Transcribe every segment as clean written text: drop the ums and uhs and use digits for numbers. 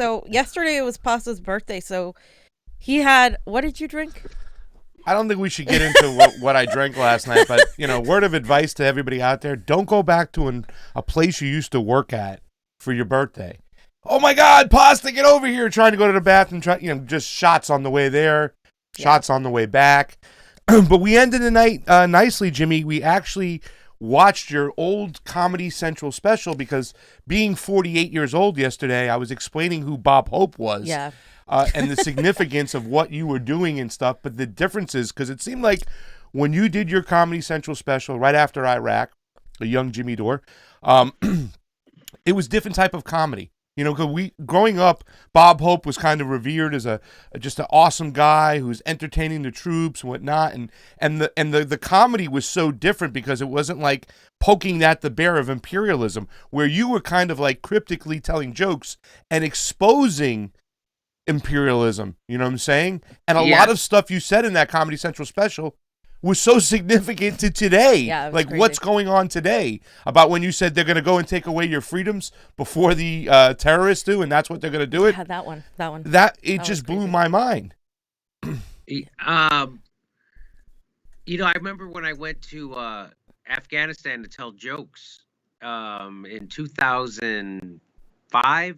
So yesterday was Pasta's birthday, so he had, what did you drink? I don't think we should get into what I drank last night, but, word of advice to everybody out there, don't go back to a place you used to work at for your birthday. Oh, my God, Pasta, get over here, trying to go to the bathroom, just shots on the way there, shots on the way back. But we ended the night nicely, Jimmy. We actually watched your old Comedy Central special because being 48 years old yesterday, I was explaining who Bob Hope was. Yeah. And the significance of what you were doing and stuff, but the differences, because it seemed like when you did your Comedy Central special right after Iraq, a young Jimmy Dore, it was different type of comedy. Because growing up, Bob Hope was kind of revered as just an awesome guy who's entertaining the troops and whatnot, and the comedy was so different because it wasn't like poking at the bear of imperialism, where you were kind of like cryptically telling jokes and exposing imperialism, you know what I'm saying? And a lot of stuff you said in that Comedy Central special was so significant to today. Yeah, like crazy. What's going on today about when you said they're going to go and take away your freedoms before the terrorists do, and that's what they're going to do it. Yeah, that one. That just blew my mind. I remember when I went to Afghanistan to tell jokes in 2005,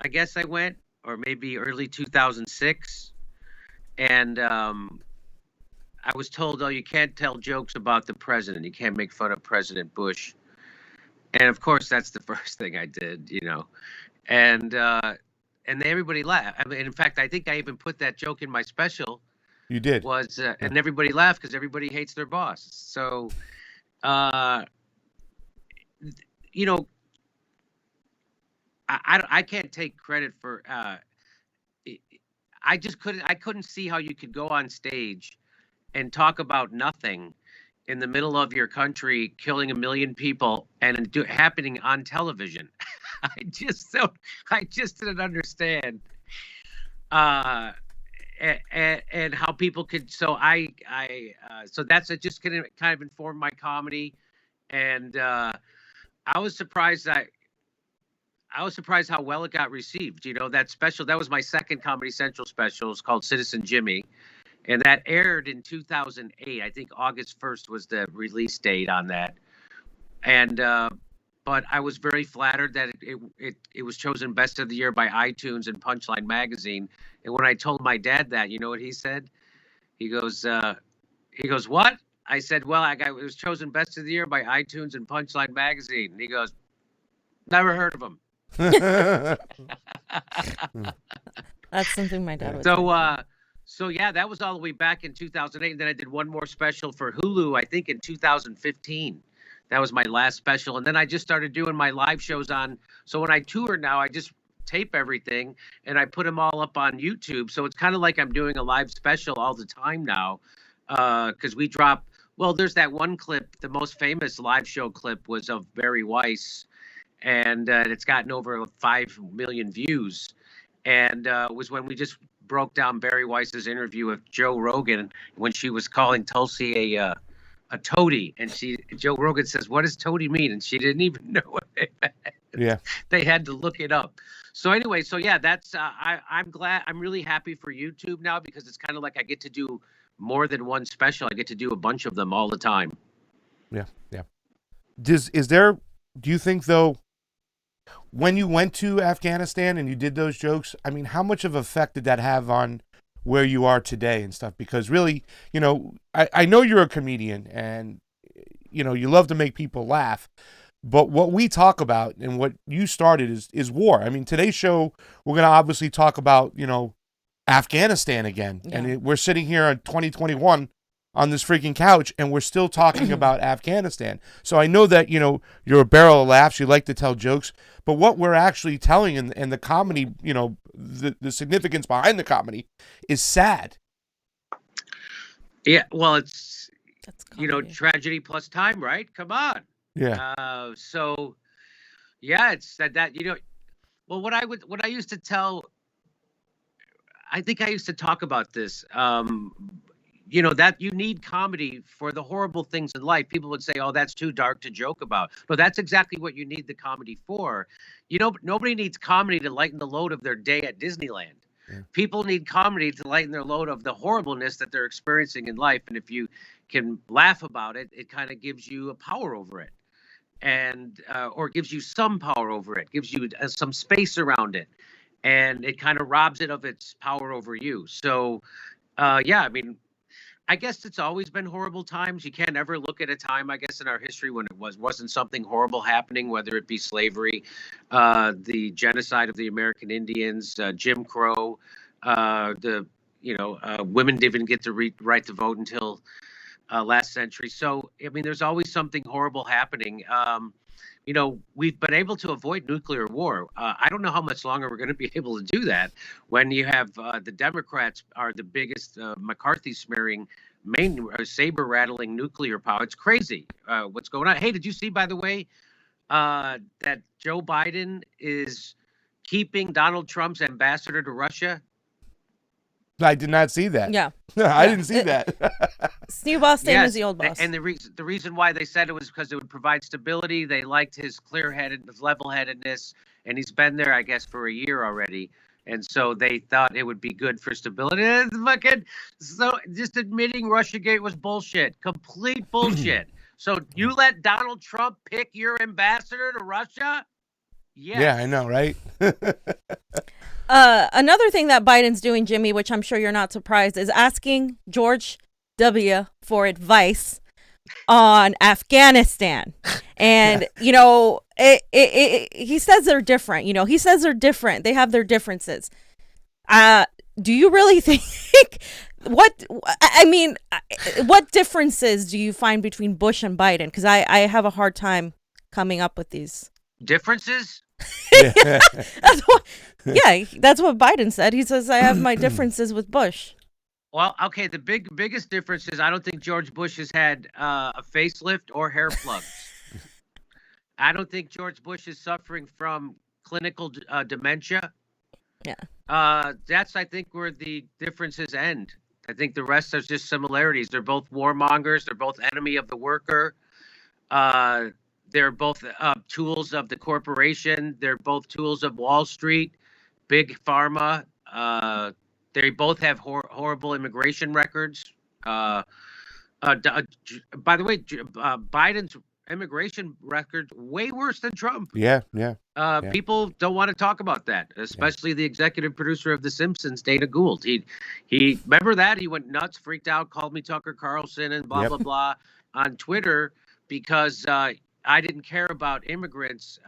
I guess I went, or maybe early 2006. And I was told, oh, you can't tell jokes about the president. You can't make fun of President Bush. And of course, that's the first thing I did, And everybody laughed. I mean, in fact, I think I even put that joke in my special. You did. And everybody laughed because everybody hates their boss. So, I can't take credit for. I couldn't see how you could go on stage and talk about nothing in the middle of your country, killing 1 million people, and happening on television. I just didn't understand. And how people could. So so that's it. Just kind of informed my comedy, and I was surprised how well it got received. That special, that was my second Comedy Central special. It's called Citizen Jimmy. And that aired in 2008. I think August 1st was the release date on that. And, but I was very flattered that it was chosen Best of the Year by iTunes and Punchline Magazine. And when I told my dad that, you know what he said? He goes, what? I said, well, it was chosen Best of the Year by iTunes and Punchline Magazine. And he goes, never heard of him. That's something my dad would say. So yeah, that was all the way back in 2008. And then I did one more special for Hulu, I think in 2015. That was my last special. And then I just started doing my live shows on. So when I tour now, I just tape everything and I put them all up on YouTube. So it's kind of like I'm doing a live special all the time now. Because we drop, well, there's that one clip, the most famous live show clip was of Barry Weiss. And it's gotten over 5 million views. And it was when we just broke down Barry Weiss's interview with Joe Rogan when she was calling Tulsi a toady, and Joe Rogan says, "What does toady mean?" And she didn't even know what it meant. Yeah, they had to look it up. So anyway, that's I'm glad. I'm really happy for YouTube now because it's kind of like I get to do more than one special. I get to do a bunch of them all the time. Yeah. Do you think though, when you went to Afghanistan and you did those jokes, I mean, how much of an effect did that have on where you are today and stuff? Because really, I know you're a comedian and, you love to make people laugh. But what we talk about and what you started is war. I mean, today's show, we're going to obviously talk about, Afghanistan again. Yeah. And we're sitting here in 2021 on this freaking couch and we're still talking about Afghanistan. So I know that, you're a barrel of laughs. You like to tell jokes. But what we're actually telling and the comedy, the significance behind the comedy is sad. Yeah, well, it's, tragedy plus time, right? Come on. Yeah. So, yeah, it's that, well, what I used to tell, I think I used to talk about this, you know, that you need comedy for the horrible things in life. People would say, oh, that's too dark to joke about. No, that's exactly what you need the comedy for. You know, nobody needs comedy to lighten the load of their day at Disneyland. Yeah. People need comedy to lighten their load of the horribleness that they're experiencing in life. And if you can laugh about it, it kind of gives you a power over it, and or gives you some power over it, gives you some space around it, and it kind of robs it of its power over you. So, yeah, I mean, I guess it's always been horrible times. You can't ever look at a time, I guess, in our history when it wasn't something horrible happening, whether it be slavery, the genocide of the American Indians, Jim Crow, women didn't get the right to vote until last century. So, I mean, there's always something horrible happening. You know, we've been able to avoid nuclear war. I don't know how much longer we're going to be able to do that when you have the Democrats are the biggest McCarthy smearing, saber rattling nuclear power. It's crazy what's going on. Hey, did you see, by the way, that Joe Biden is keeping Donald Trump's ambassador to Russia? I did not see that. Yeah. I didn't see that. New boss, same as the old boss. And the reason why they said it was because it would provide stability. They liked his clear-headedness, level-headedness, and he's been there, I guess, for a year already. And so they thought it would be good for stability. So just admitting Russiagate was bullshit, complete bullshit. So you let Donald Trump pick your ambassador to Russia? Yes. Yeah, I know, right? Another thing that Biden's doing, Jimmy, which I'm sure you're not surprised, is asking George W. for advice on Afghanistan. And, you know, he says they're different. You know, he says they're different. They have their differences. Do you really think what differences do you find between Bush and Biden? Because I have a hard time coming up with these differences. That's what Biden said. He says, I have my differences with Bush. Well, okay, the biggest difference is I don't think George Bush has had a facelift or hair plugs. I don't think George Bush is suffering from clinical dementia. Yeah. That's, I think, where the differences end. I think the rest are just similarities. They're both warmongers. They're both enemy of the worker. They're both tools of the corporation. They're both tools of Wall Street, big pharma. They both have horrible immigration records. By the way, Biden's immigration record way worse than Trump. Yeah. People don't want to talk about that, especially the executive producer of The Simpsons, Dana Gould. He remember that? He went nuts, freaked out, called me Tucker Carlson and blah, blah, blah on Twitter because I didn't care about immigrants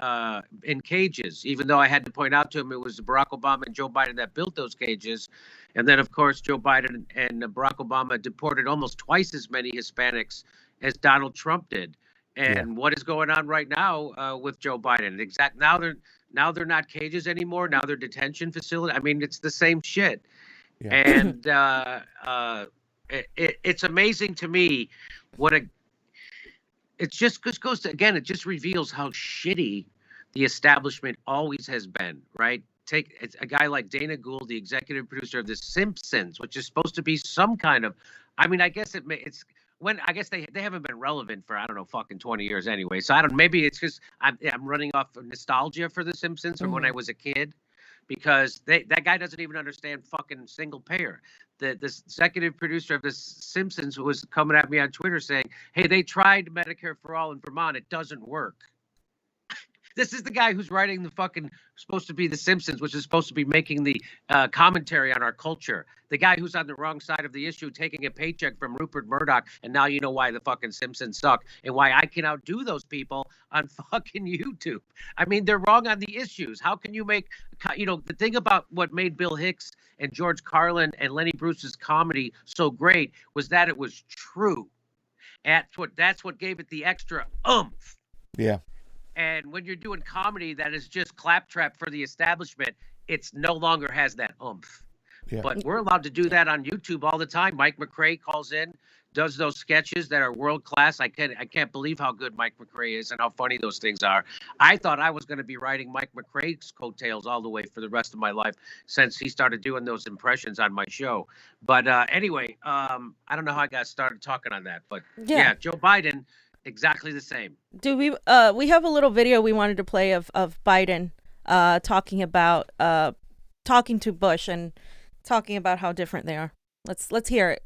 in cages, even though I had to point out to him it was Barack Obama and Joe Biden that built those cages. And then, of course, Joe Biden and Barack Obama deported almost twice as many Hispanics as Donald Trump did. And what is going on right now with Joe Biden? Now they're not cages anymore. Now they're detention facility. I mean, it's the same shit. Yeah. And it's amazing to me what it just goes to, again, it just reveals how shitty the establishment always has been, right? It's a guy like Dana Gould, the executive producer of The Simpsons, which is supposed to be some kind of, I mean, I guess I guess they haven't been relevant for, I don't know, fucking 20 years anyway. So maybe it's because I'm running off of nostalgia for The Simpsons from when I was a kid, because that guy doesn't even understand fucking single payer. The executive producer of The Simpsons was coming at me on Twitter saying, hey, they tried Medicare for All in Vermont. It doesn't work. This is the guy who's writing the fucking, supposed to be The Simpsons, which is supposed to be making the commentary on our culture. The guy who's on the wrong side of the issue, taking a paycheck from Rupert Murdoch, and now you know why the fucking Simpsons suck and why I can outdo those people on fucking YouTube. I mean, they're wrong on the issues. How can you make, the thing about what made Bill Hicks and George Carlin and Lenny Bruce's comedy so great was that it was true. That's what gave it the extra oomph. Yeah. And when you're doing comedy that is just claptrap for the establishment, it's no longer has that oomph. Yeah. But we're allowed to do that on YouTube all the time. Mike McRae calls in, does those sketches that are world class. I can't believe how good Mike McRae is and how funny those things are. I thought I was going to be riding Mike McRae's coattails all the way for the rest of my life since he started doing those impressions on my show. But anyway, I don't know how I got started talking on that, but yeah, Joe Biden, exactly the same. Do we have a little video we wanted to play of Biden talking to Bush and talking about how different they are. Let's hear it.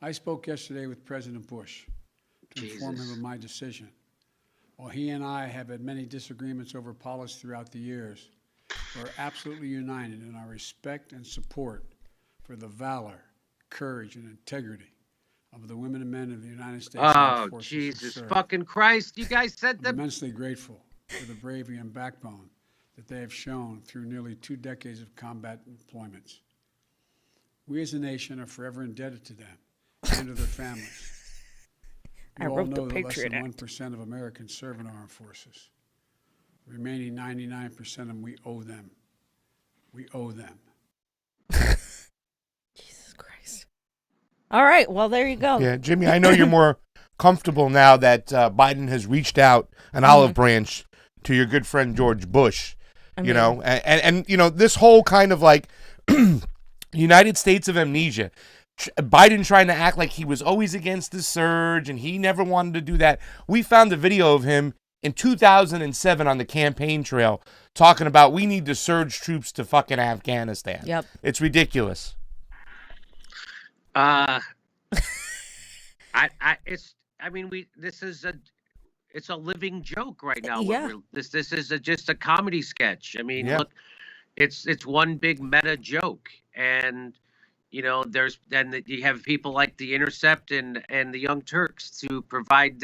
I spoke yesterday with President Bush to inform him of my decision. While he and I have had many disagreements over policy throughout the years, we're absolutely united in our respect and support for the valor, courage, and integrity of the women and men of the United States Armed Forces. Jesus fucking Christ. You guys said that. I'm immensely grateful for the bravery and backbone that they have shown through nearly 2 decades of combat deployments. We as a nation are forever indebted to them and to their families. We all know that less than 1% of Americans serve in our armed forces. The remaining 99% of them, we owe them. We owe them. Jesus Christ. All right, well, there you go. Yeah, Jimmy, I know you're more comfortable now that Biden has reached out an olive branch to your good friend George Bush, you know, and you know, this whole kind of like United States of amnesia. Biden trying to act like he was always against the surge and he never wanted to do that. We found a video of him in 2007 on the campaign trail talking about we need to surge troops to fucking Afghanistan. Yep. It's ridiculous. It's a living joke right now. Yeah. This is just a comedy sketch. I mean, look, it's one big meta joke. And you know, you have people like The Intercept and the Young Turks to provide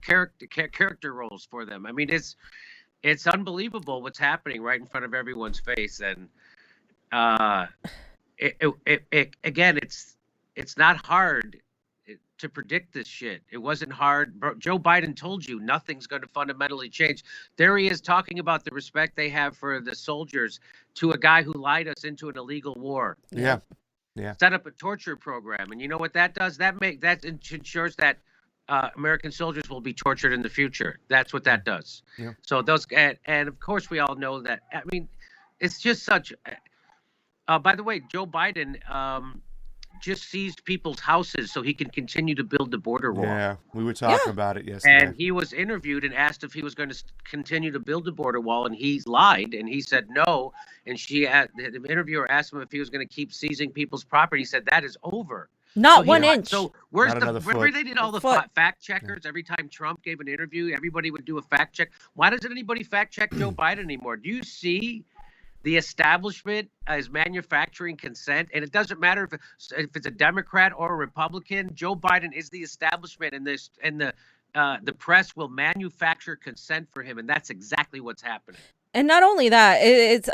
character roles for them. I mean, it's unbelievable what's happening right in front of everyone's face. And again, it's not hard to predict this shit. It wasn't hard. Joe Biden told you nothing's going to fundamentally change. There he is talking about the respect they have for the soldiers to a guy who lied us into an illegal war. Yeah. Set up a torture program. And you know what that does? That ensures that American soldiers will be tortured in the future. That's what that does. Yeah. So those, and of course we all know that. I mean, it's just such, by the way, Joe Biden, just seized people's houses so he can continue to build the border wall. Yeah, we were talking about it yesterday. And he was interviewed and asked if he was going to continue to build the border wall, and he lied, and he said no. And the interviewer asked him if he was going to keep seizing people's property. He said that is over. Not 1 inch. So remember they did all the fact checkers every time Trump gave an interview? Everybody would do a fact check. Why doesn't anybody fact check Joe Biden anymore? Do you see the establishment is manufacturing consent? And it doesn't matter if it's a Democrat or a Republican. Joe Biden is the establishment, and the press will manufacture consent for him, and that's exactly what's happening. And not only that, it's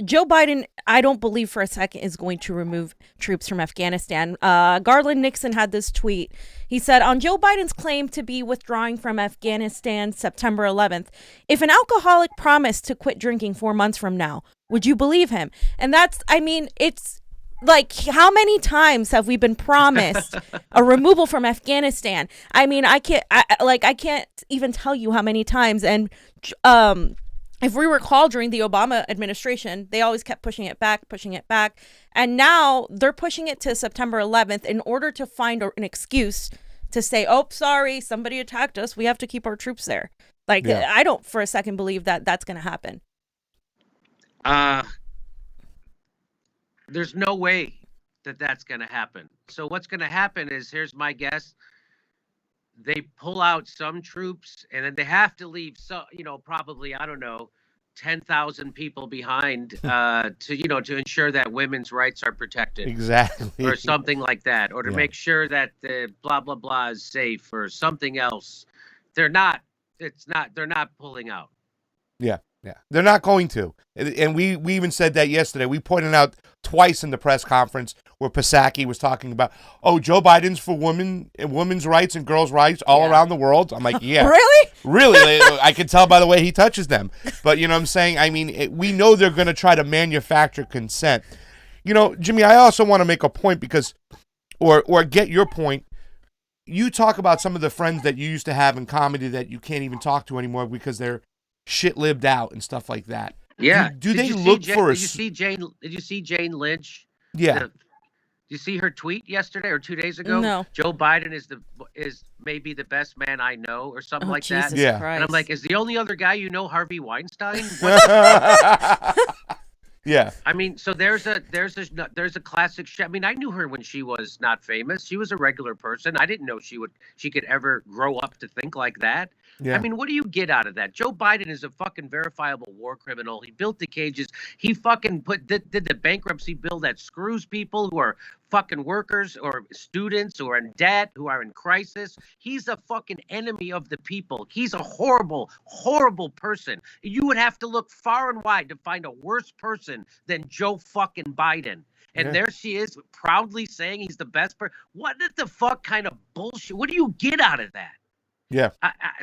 Joe Biden, I don't believe for a second, is going to remove troops from Afghanistan. Garland Nixon had this tweet. He said, on Joe Biden's claim to be withdrawing from Afghanistan September 11th, if an alcoholic promised to quit drinking 4 months from now, would you believe him? And that's, I mean, it's like, how many times have we been promised a removal from Afghanistan? I mean, I can't even tell you how many times. And if we recall, during the Obama administration, they always kept pushing it back. And now they're pushing it to September 11th in order to find an excuse to say, oh, sorry, somebody attacked us. We have to keep our troops there. Like, I don't for a second believe that that's going to happen. There's no way that that's going to happen. So what's going to happen is, here's my guess. They pull out some troops, and then they have to leave, probably, I don't know, 10,000 people behind to ensure that women's rights are protected. Exactly. Or something like that, or to make sure that the blah, blah, blah is safe, or something else. They're not pulling out. Yeah. They're not going to. And we even said that yesterday. We pointed out twice in the press conference where Psaki was talking about, oh, Joe Biden's for women's rights and girls' rights all around the world. I'm like, yeah. Really? Really? I can tell by the way he touches them. But you know what I'm saying? I mean, we know they're going to try to manufacture consent. You know, Jimmy, I also want to make a point because, or get your point. You talk about some of the friends that you used to have in comedy that you can't even talk to anymore because they're shit-lived out and stuff like that. Yeah. Do they look for a... Did you see Jane Lynch? Yeah. Did you see her tweet yesterday or 2 days ago? No. Joe Biden is maybe the best man I know or something like Jesus that. Yeah. Christ. And I'm like, is the only other guy you know Harvey Weinstein? Yeah. I mean, so there's a classic. I mean, I knew her when she was not famous. She was a regular person. I didn't know she could ever grow up to think like that. Yeah. I mean, what do you get out of that? Joe Biden is a fucking verifiable war criminal. He built the cages. He fucking did the bankruptcy bill that screws people who are fucking workers or students who are in debt, who are in crisis. He's a fucking enemy of the people. He's a horrible, horrible person. You would have to look far and wide to find a worse person than Joe fucking Biden. And there she is proudly saying he's the best person. What the fuck kind of bullshit? What do you get out of that? Yeah.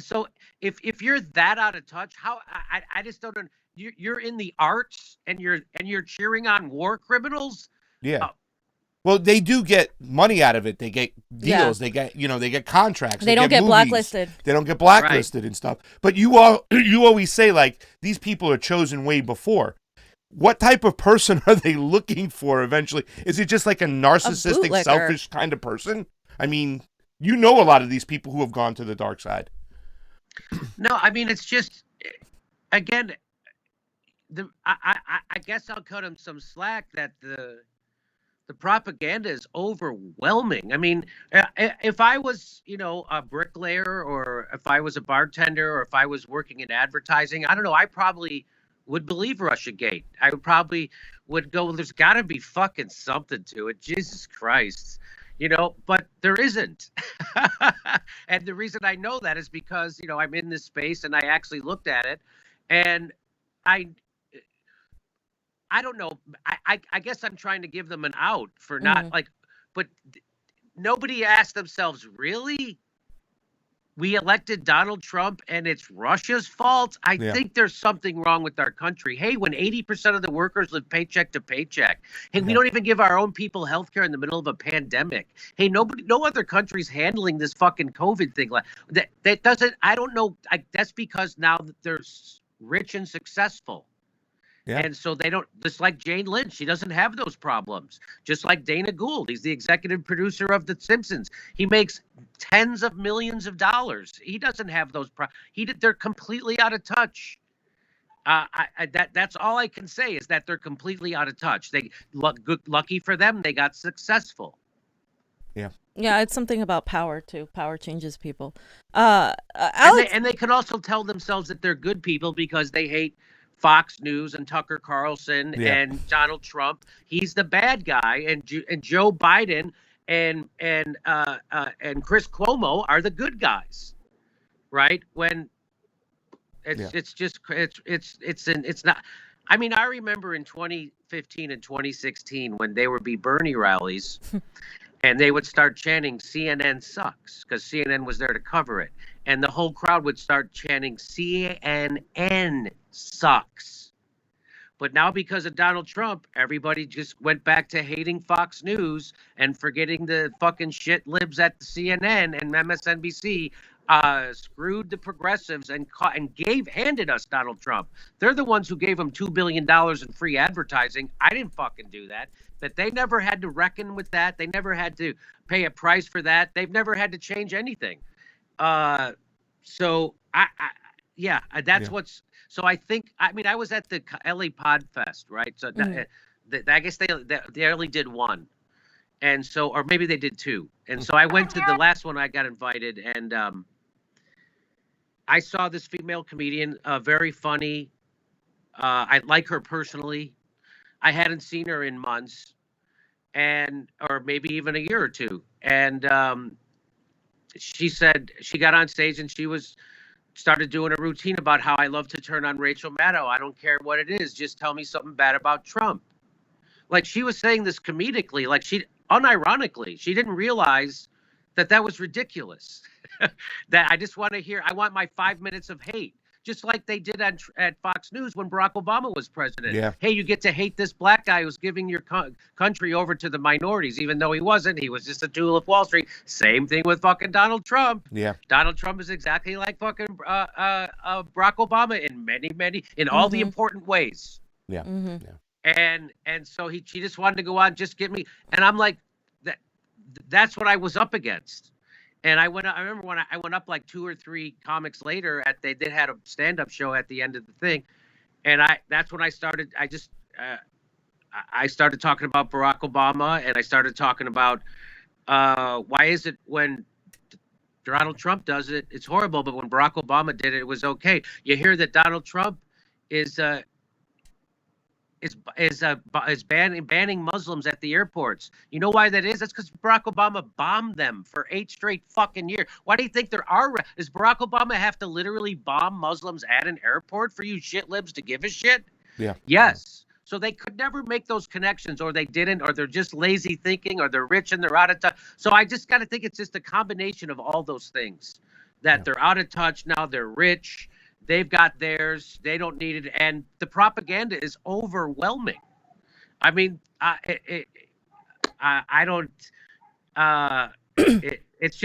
So if you're that out of touch, I just don't know. You're in the arts and you're cheering on war criminals. Yeah. Well, they do get money out of it. They get deals. They get contracts. They don't get movies. blacklisted. They don't get blacklisted and stuff. But you always say like these people are chosen way before. What type of person are they looking for eventually? Is it just like a narcissistic, selfish kind of person? I mean, you know a lot of these people who have gone to the dark side. No, I mean it's just again. I guess I'll cut him some slack that the propaganda is overwhelming. I mean, if I was, a bricklayer or if I was a bartender or if I was working in advertising, I don't know, I probably would believe Russiagate. I would go, there's got to be fucking something to it. Jesus Christ. But there isn't. And the reason I know that is because, I'm in this space and I actually looked at it and I don't know. I guess I'm trying to give them an out for not but nobody asked themselves, really? We elected Donald Trump and it's Russia's fault? I think there's something wrong with our country. Hey, when 80% of the workers live paycheck to paycheck. Hey, we don't even give our own people health care in the middle of a pandemic. Hey, no other country's handling this fucking COVID thing. That doesn't, I don't know. That's because now that they're rich and successful. Yeah. And so they don't, just like Jane Lynch, she doesn't have those problems. Just like Dana Gould, he's the executive producer of The Simpsons. He makes tens of millions of dollars. He doesn't have those problems. They're completely out of touch. That's all I can say is that they're completely out of touch. Lucky for them, they got successful. Yeah. Yeah, it's something about power too. Power changes people. And they can also tell themselves that they're good people because they hate Fox News and Tucker Carlson and Donald Trump. He's the bad guy, and Joe Biden and Chris Cuomo are the good guys, right? When it's not. I mean, I remember in 2015 and 2016 when there would be Bernie rallies. And they would start chanting, CNN sucks, because CNN was there to cover it. And the whole crowd would start chanting, CNN sucks. But now because of Donald Trump, everybody just went back to hating Fox News and forgetting the fucking shit libs at the CNN and MSNBC screwed the progressives and handed us Donald Trump. They're the ones who gave him $2 billion in free advertising. I didn't fucking do that. But they never had to reckon with that. They never had to pay a price for that. They've never had to change anything. That's what's. So I think. I mean, I was at the LA Podfest, right? So I guess they only did one, and so, or maybe they did two. And so I went to the last one. I got invited, and I saw this female comedian, very funny. I like her personally. I hadn't seen her in months, or maybe even a year or two. And she said she got on stage and she started doing a routine about how I love to turn on Rachel Maddow. I don't care what it is, just tell me something bad about Trump. Like she was saying this comedically, like unironically, she didn't realize that was ridiculous. That I want my 5 minutes of hate, just like they did at Fox News when Barack Obama was president. Yeah. Hey, you get to hate this black guy who's giving your country over to the minorities, even though he wasn't. He was just a tool of Wall Street. Same thing with fucking Donald Trump. Yeah. Donald Trump is exactly like fucking Barack Obama in all the important ways. Yeah. And so she just wanted to go on, just get me. And I'm like, that's what I was up against. And I remember when I went up like 2 or 3 comics later they had a stand-up show at the end of the thing. And that's when I started, I started talking about Barack Obama, and I started talking about why is it when Donald Trump does it, it's horrible, but when Barack Obama did it, it was okay. You hear that Donald Trump is banning Muslims at the airports. You know why that is? That's because Barack Obama bombed them for 8 straight fucking years. Why do you think there are? Does Barack Obama have to literally bomb Muslims at an airport for you shit libs to give a shit? Yeah. Yes. So they could never make those connections, or they didn't, or they're just lazy thinking, or they're rich and they're out of touch. So I just got to think it's just a combination of all those things, that they're out of touch now, they're rich. They've got theirs. They don't need it, and the propaganda is overwhelming. I mean, I don't. It's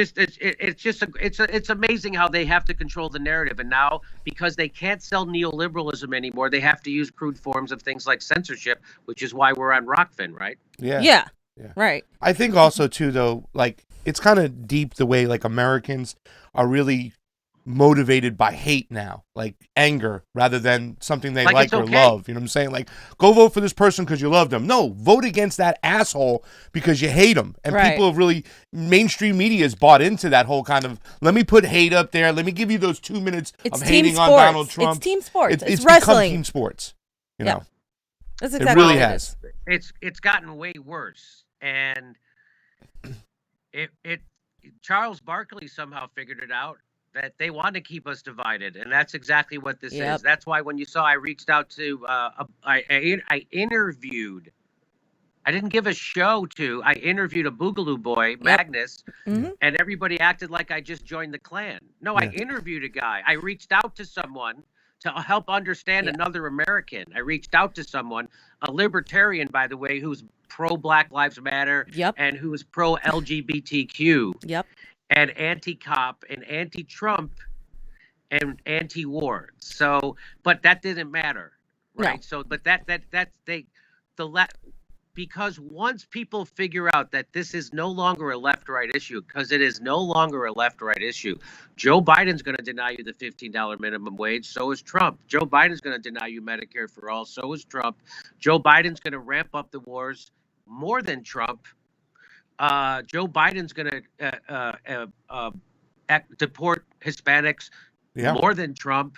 amazing how they have to control the narrative, and now because they can't sell neoliberalism anymore, they have to use crude forms of things like censorship, which is why we're on Rokfin, right? Yeah. Right. I think also too, though, like it's kind of deep the way like Americans are really motivated by hate now, like anger, rather than something they like or love. You know what I'm saying? Like, go vote for this person because you love them. No, vote against that asshole because you hate them. And people have really, mainstream media has bought into that whole kind of, let me put hate up there. Let me give you those 2 minutes of hating on Donald Trump. It's team sports. It's wrestling. become team sports. You know, that's exactly it really what has. It's gotten way worse, and Charles Barkley somehow figured it out, that they want to keep us divided, and that's exactly what this is. That's why when you saw I reached out to, I interviewed, I didn't give a show to, I interviewed a Boogaloo boy, Magnus, and everybody acted like I just joined the Klan. No, I interviewed a guy. I reached out to someone to help understand another American. I reached out to someone, a libertarian, by the way, who's pro-Black Lives Matter and who is pro-LGBTQ. And anti-cop and anti-Trump and anti-war. So, but that didn't matter, right? So, but because once people figure out that this is no longer a left-right issue, because it is no longer a left-right issue, Joe Biden's going to deny you the $15 minimum wage. So is Trump. Joe Biden's going to deny you Medicare for all. So is Trump. Joe Biden's going to ramp up the wars more than Trump. Joe Biden's going to deport Hispanics more than Trump.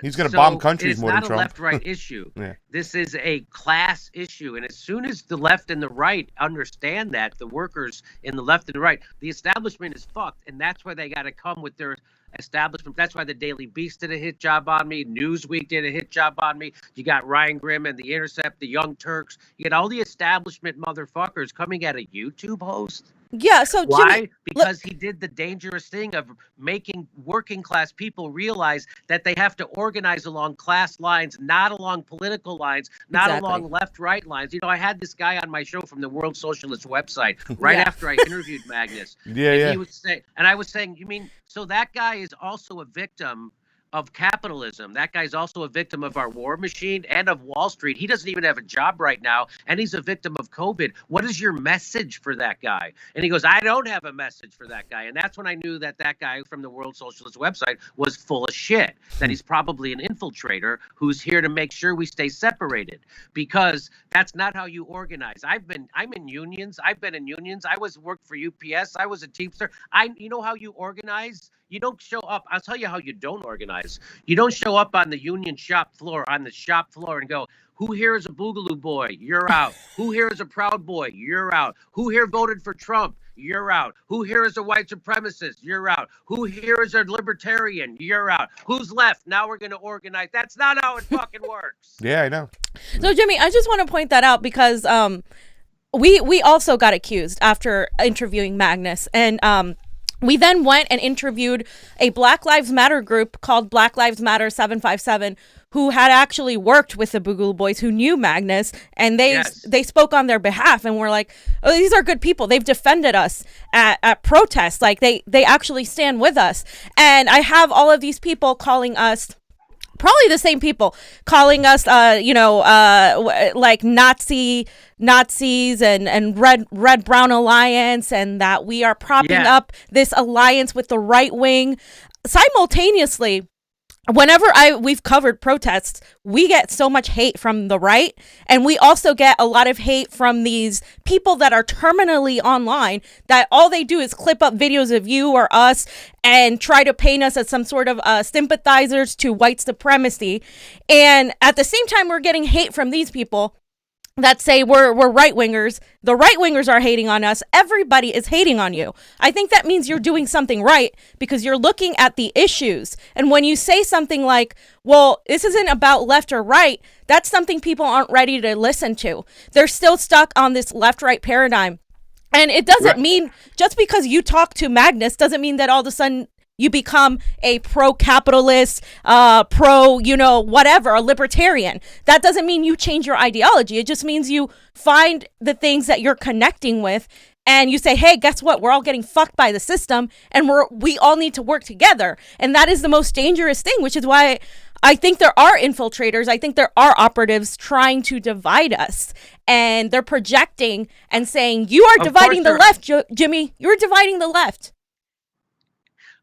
He's going to bomb countries more than Trump. It's not a left-right issue. This is a class issue. And as soon as the left and the right understand that, the workers in the left and the right, the establishment is fucked. And that's why they got to come with their establishment. That's why the Daily Beast did a hit job on me. Newsweek did a hit job on me. You got Ryan Grimm and The Intercept, the Young Turks. You get all the establishment motherfuckers coming at a YouTube host. Yeah, so why? Jimmy, Because he did the dangerous thing of making working class people realize that they have to organize along class lines, not along political lines, not along left-right lines. You know, I had this guy on my show from the World Socialist website right after I interviewed Magnus. He was saying, and I was saying, you mean, so that guy is also a victim of capitalism. That guy's also a victim of our war machine and of Wall Street. He doesn't even have a job right now, and he's a victim of COVID. What is your message for that guy? And he goes, I don't have a message for that guy. And that's when I knew that that guy from the World Socialist website was full of shit, that he's probably an infiltrator who's here to make sure we stay separated, because that's not how you organize. I'm in unions. I've been in unions. I worked for UPS. I was a Teamster. You know how you organize? You don't show up. I'll tell you how you don't organize. You don't show up on the union shop floor, and go, who here is a Boogaloo boy? You're out. Who here is a Proud Boy? You're out. Who here voted for Trump? You're out. Who here is a white supremacist? You're out. Who here is a libertarian? You're out. Who's left? Now we're going to organize. That's not how it fucking works. Yeah, I know. So, Jimmy, I just want to point that out because we also got accused after interviewing Magnus, and we then went and interviewed a Black Lives Matter group called Black Lives Matter 757, who had actually worked with the Boogaloo Boys, who knew Magnus, and they spoke on their behalf, and were like, oh, these are good people. They've defended us at protests. Like, they actually stand with us. And I have all of these people calling us, probably the same people, calling us, like Nazis and Red Brown Alliance, and that we are propping up this alliance with the right wing. Simultaneously, whenever we've covered protests, we get so much hate from the right, and we also get a lot of hate from these people that are terminally online, that all they do is clip up videos of you or us and try to paint us as some sort of sympathizers to white supremacy. And at the same time, we're getting hate from these people that say we're right-wingers. The right-wingers are hating on us. Everybody is hating on you. I think that means you're doing something right, because you're looking at the issues. And when you say something like, well, this isn't about left or right, that's something people aren't ready to listen to. They're still stuck on this left-right paradigm. And it doesn't mean, just because you talk to Magnus doesn't mean that all of a sudden you become a pro-capitalist, whatever, a libertarian. That doesn't mean you change your ideology. It just means you find the things that you're connecting with, and you say, hey, guess what? We're all getting fucked by the system, and we all need to work together. And that is the most dangerous thing, which is why I think there are infiltrators. I think there are operatives trying to divide us. And they're projecting and saying, you are dividing the left, Jimmy. You're dividing the left.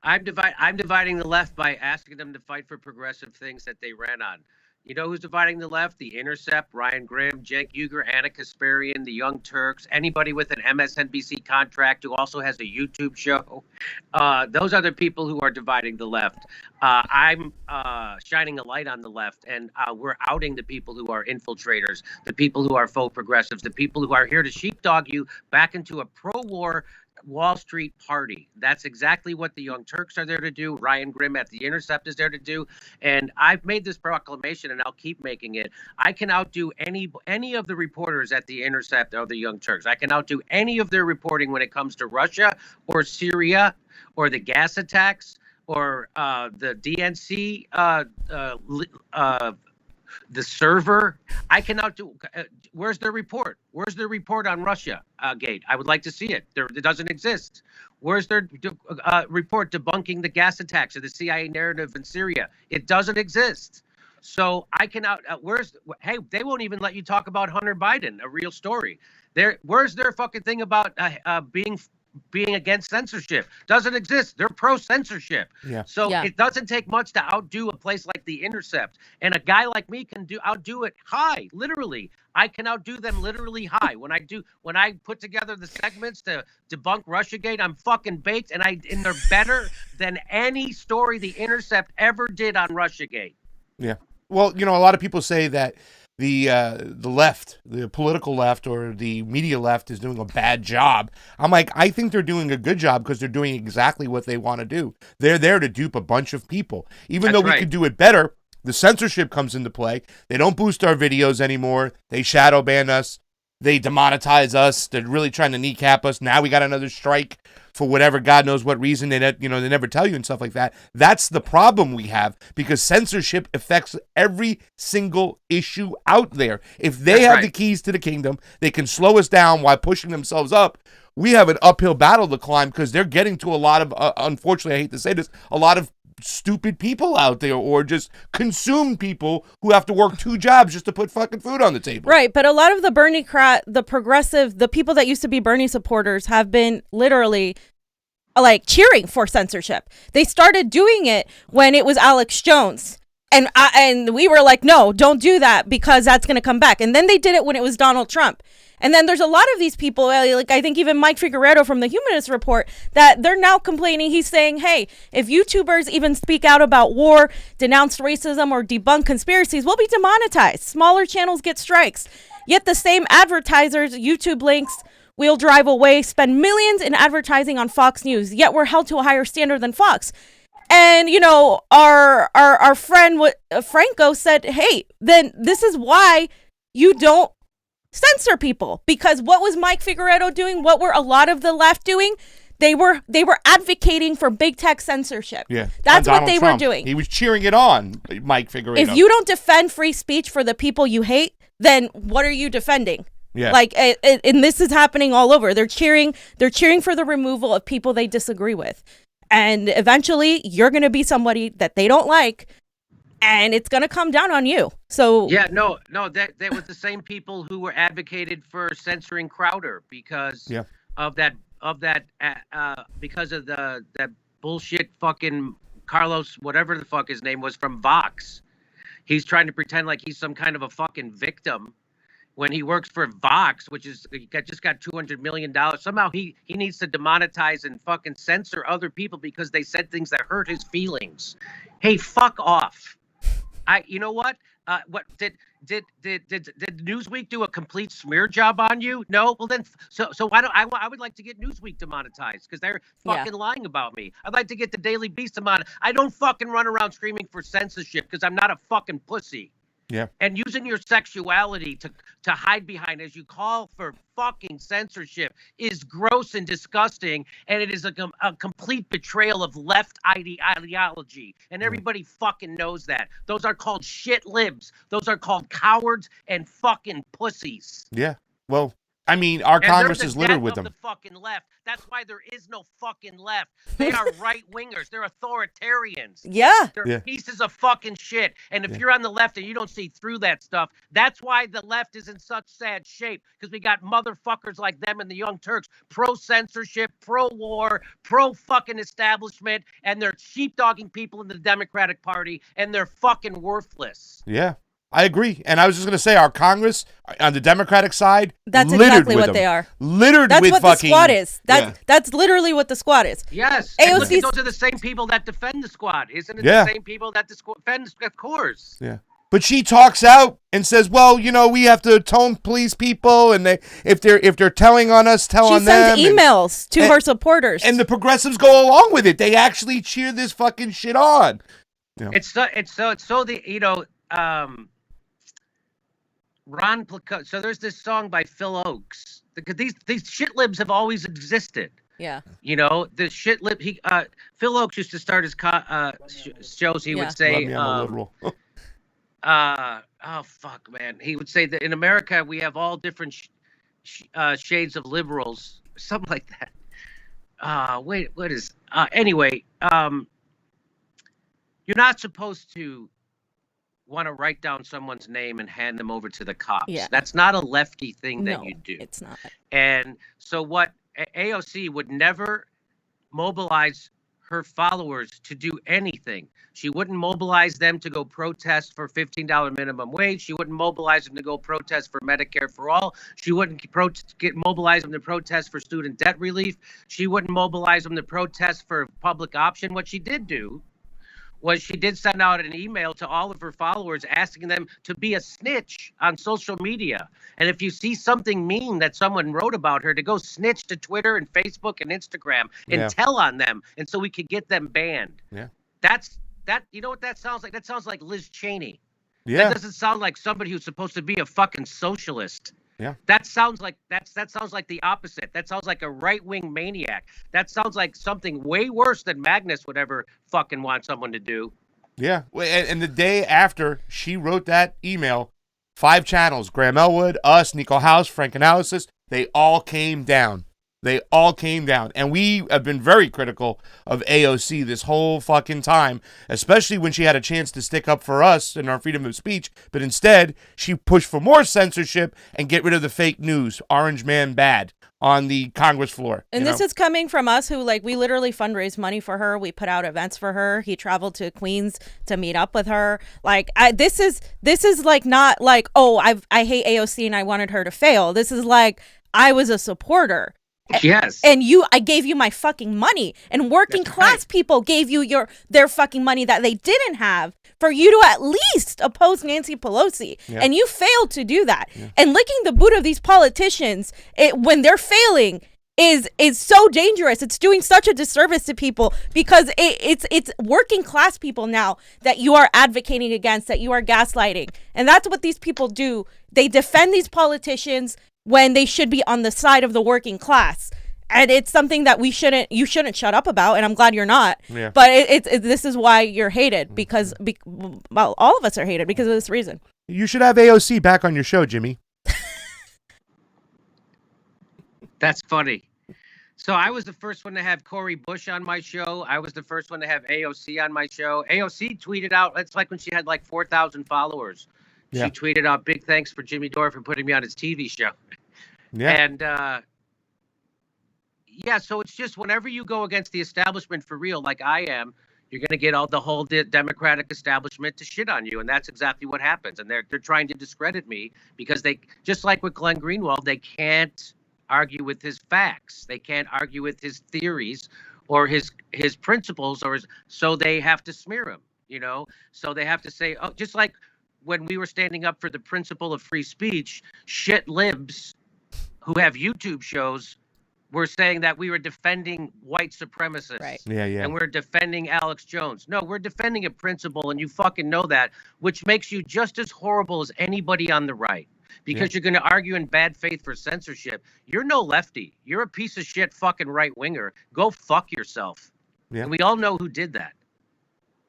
I'm dividing the left by asking them to fight for progressive things that they ran on. You know who's dividing the left? The Intercept, Ryan Grimm, Cenk Uygur, Anna Kasparian, the Young Turks, anybody with an MSNBC contract who also has a YouTube show. Those are the people who are dividing the left. I'm shining a light on the left, and we're outing the people who are infiltrators, the people who are faux progressives, the people who are here to sheepdog you back into a pro-war Wall Street party. That's exactly what the Young Turks are there to do. Ryan Grimm at the Intercept is there to do. And I've made this proclamation, and I'll keep making it. I can outdo any of the reporters at the Intercept or the Young Turks. I can outdo any of their reporting when it comes to Russia or Syria or the gas attacks or the DNC the server. I can outdo. Where's their report? Where's their report on Russia gate? I would like to see it. It doesn't exist. Where's their report debunking the gas attacks or the CIA narrative in Syria? It doesn't exist. So I can hey, they won't even let you talk about Hunter Biden, a real story. Where's their fucking thing about being against censorship? Doesn't exist. They're pro-censorship. So it doesn't take much to outdo a place like the Intercept. And a guy like me can outdo it high, literally. I can outdo them literally high. When I put together the segments to debunk Russiagate, I'm fucking baked, and they're better than any story the Intercept ever did on Russiagate. Yeah. Well, a lot of people say that the left, the political left or the media left is doing a bad job. I'm like, I think they're doing a good job because they're doing exactly what they want to do. They're there to dupe a bunch of people. Even though we could do it better, the censorship comes into play. They don't boost our videos anymore. They shadow ban us. They demonetize us. They're really trying to kneecap us. Now we got another strike for whatever God knows what reason. They never tell you and stuff like that. That's the problem we have, because censorship affects every single issue out there. If they have the keys to the kingdom, they can slow us down while pushing themselves up. We have an uphill battle to climb because they're getting to a lot of, unfortunately, I hate to say this, a lot of stupid people out there, or just consumed people who have to work 2 jobs just to put fucking food on the table. Right, but a lot of the the progressive, the people that used to be Bernie supporters have been literally like cheering for censorship. They started doing it when it was Alex Jones. And we were like, no, don't do that because that's going to come back. And then they did it when it was Donald Trump. And then there's a lot of these people, like I think even Mike Figueredo from the Humanist Report, that they're now complaining. He's saying, hey, if YouTubers even speak out about war, denounce racism, or debunk conspiracies, we'll be demonetized. Smaller channels get strikes. Yet the same advertisers, YouTube links, We'll Drive Away, spend millions in advertising on Fox News, yet we're held to a higher standard than Fox. And, our friend Franco said, hey, then this is why you don't censor people, because what was Mike Figueredo doing? What were a lot of the left doing? They were advocating for big tech censorship. Yeah, that's what they Trump. were doing. He was cheering it on, Mike Figueredo. If you don't defend free speech for the people you hate, then what are you defending? Yeah. Like, and this is happening all over. They're cheering for the removal of people they disagree with. And eventually you're going to be somebody that they don't like, and it's going to come down on you. So yeah, no, that was the same people who were advocated for censoring Crowder because of that because of that bullshit fucking Carlos, whatever the fuck his name was, from Vox. He's trying to pretend like he's some kind of a fucking victim when he works for Vox, which is just got $200 million. Somehow he needs to demonetize and fucking censor other people because they said things that hurt his feelings. Hey, fuck off. You know what? What did Newsweek do a complete smear job on you? No. Well then, so why don't I would like to get Newsweek demonetized because they're fucking lying about me. I'd like to get the Daily Beast demonetized. I don't fucking run around screaming for censorship because I'm not a fucking pussy. Yeah. And using your sexuality to hide behind as you call for fucking censorship is gross and disgusting, and it is a complete betrayal of left ideology, and everybody fucking knows that. Those are called shit libs. Those are called cowards and fucking pussies. Yeah. Well, I mean, our Congress is littered with them. The fucking left. That's why there is no fucking left. They are right wingers. They're authoritarians. Yeah. They're pieces of fucking shit. And if you're on the left and you don't see through that stuff, that's why the left is in such sad shape. Because we got motherfuckers like them and the Young Turks, pro-censorship, pro-war, pro-fucking establishment, and they're sheepdogging people in the Democratic Party, and they're fucking worthless. Yeah. I agree. And I was just going to say, our Congress on the Democratic side, that's littered exactly with what them. they are. Littered that's with what fucking... the squad is. That's literally what the squad is. Yes. AOC's... And look, those are the same people that defend the squad. Isn't it the same people that defend, of course? Yeah. But she talks out and says, well, you know, we have to tone police people, and if they're telling on us, tell on them. She sends emails to her supporters. And the progressives go along with it. They actually cheer this fucking shit on. You know? It's so the, you know, Ron Placone. So there's this song by Phil Oakes. Because these shit libs have always existed. Yeah. You know, the shit lib. Phil Oakes used to start his shows. He would say, liberal. oh fuck, man. He would say that in America we have all different shades of liberals, something like that. Wait, what is? Anyway, you're not supposed to want to write down someone's name and hand them over to the cops. Yeah. That's not a lefty thing that you do. It's not. And so what AOC would never mobilize her followers to do anything. She wouldn't mobilize them to go protest for $15 minimum wage. She wouldn't mobilize them to go protest for Medicare for all. She wouldn't mobilize them to protest for student debt relief. She wouldn't mobilize them to protest for public option. What she did do was she did send out an email to all of her followers asking them to be a snitch on social media. And if you see something mean that someone wrote about her, to go snitch to Twitter and Facebook and Instagram and tell on them. And so we could get them banned. Yeah. You know what that sounds like? That sounds like Liz Cheney. Yeah. That doesn't sound like somebody who's supposed to be a fucking socialist. Yeah. That sounds like the opposite. That sounds like a right-wing maniac. That sounds like something way worse than Magnus would ever fucking want someone to do. Yeah. And the day after she wrote that email, 5 channels, Graham Elwood, us, Niko House, Frank Analysis, they all came down. And we have been very critical of AOC this whole fucking time, especially when she had a chance to stick up for us and our freedom of speech. But instead, she pushed for more censorship and get rid of the fake news, Orange Man bad, on the Congress floor. And this is coming from us who, like, we literally fundraise money for her. We put out events for her. He traveled to Queens to meet up with her. Like, this is like not like, oh, I hate AOC and I wanted her to fail. This is like, I was a supporter. Yes. And I gave you my fucking money, and working class people gave you their fucking money that they didn't have for you to at least oppose Nancy Pelosi. Yeah. And you failed to do that. Yeah. And licking the boot of these politicians when they're failing is so dangerous. It's doing such a disservice to people because it's working class people now that you are advocating against, that you are gaslighting. And that's what these people do. They defend these politicians when they should be on the side of the working class. And it's something that you shouldn't shut up about, and I'm glad you're not. Yeah. But this is why you're hated, because well, all of us are hated because of this reason. You should have AOC back on your show, Jimmy. That's funny. So I was the first one to have Cori Bush on my show. I was the first one to have AOC on my show. AOC tweeted out, it's like when she had like 4,000 followers. Yeah. She tweeted out, big thanks for Jimmy Dore for putting me on his TV show. Yeah. And yeah, so it's just whenever you go against the establishment for real, like I am, you're going to get the whole Democratic establishment to shit on you. And that's exactly what happens. And they're trying to discredit me because they, just like with Glenn Greenwald, they can't argue with his facts. They can't argue with his theories or his principles, so they have to smear him, you know? So they have to say, oh, just like when we were standing up for the principle of free speech, shit libs who have YouTube shows were saying that we were defending white supremacists. Right. Yeah. And we're defending Alex Jones. No, we're defending a principle, and you fucking know that, which makes you just as horrible as anybody on the right. Because you're going to argue in bad faith for censorship. You're no lefty. You're a piece of shit fucking right winger. Go fuck yourself. Yeah. And we all know who did that.